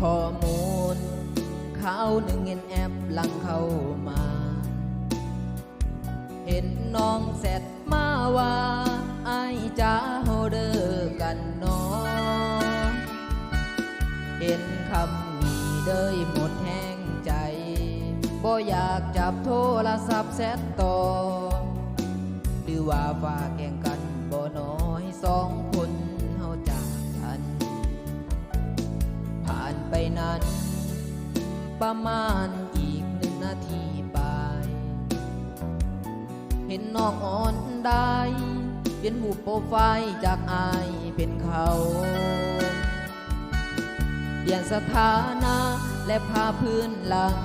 ข้อมูลข่าวหนึ่งเห็นแอปหลังเข้ามา เห็นน้องแซดมาว่าไอ้จ้าเฮาเด้อกันเนาะเห็นคำนี้เด้ยหมดแห้งใจบ่อยากจับโทรศัพท์แซดต่อหรือว่าว่าแข่งกันบ่น้อยสองคนเฮาจากกันผ่านไปนั้นประมาณอีก1 นาทีไปเห็นน้องอ่อนได้เป็นรูปโปรไฟล์จากอายเป็นเขาเปลี่ยนสถานะและพาพื้นหลัง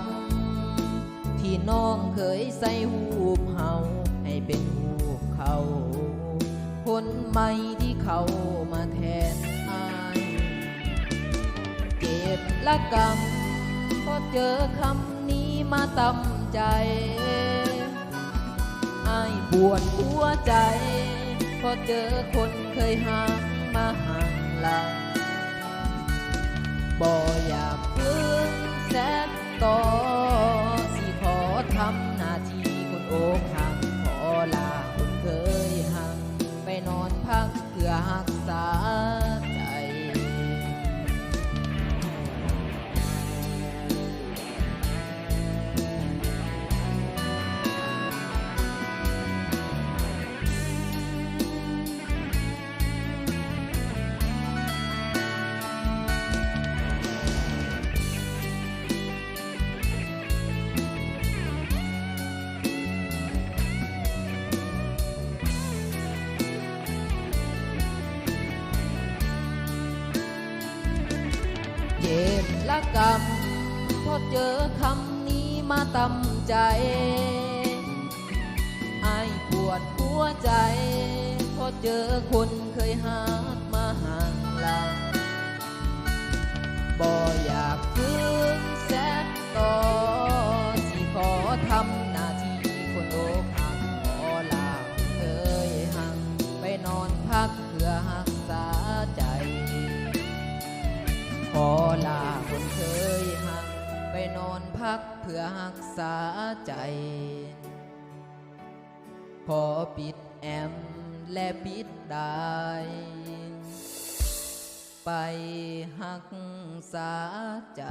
ที่น้องเคยใส่รูปเฮาให้เป็นรูปเขาคนใหม่ที่เขามาแทนอายเจ็บละกำพอเจอคำนี้มาตำใจอายปวดหัวใจพอเจอคนเคยห่างมาห่างหลังบ่อยากฟื้นแซดต่อสิขอทำหน้าที่คนอกหักขอลาคนเคยห่างไปนอนพักเพื่อรักษาใจเจ็บละกำพอเจอคำนี้มาตำใจอายปวดหัวใจพอเจอคนเคยหักมาห่างหลังบ่อยากฟื้นแซดต่อสิขอทำหน้าที่คนอกหักขอลาเคยห่างไปนอนพักเพื่อรักษาใจขอลาคนเคยหักไปนอนพักเพื่อรักษาใจขอปิดแอมและปิดได้ไปรักษาใจ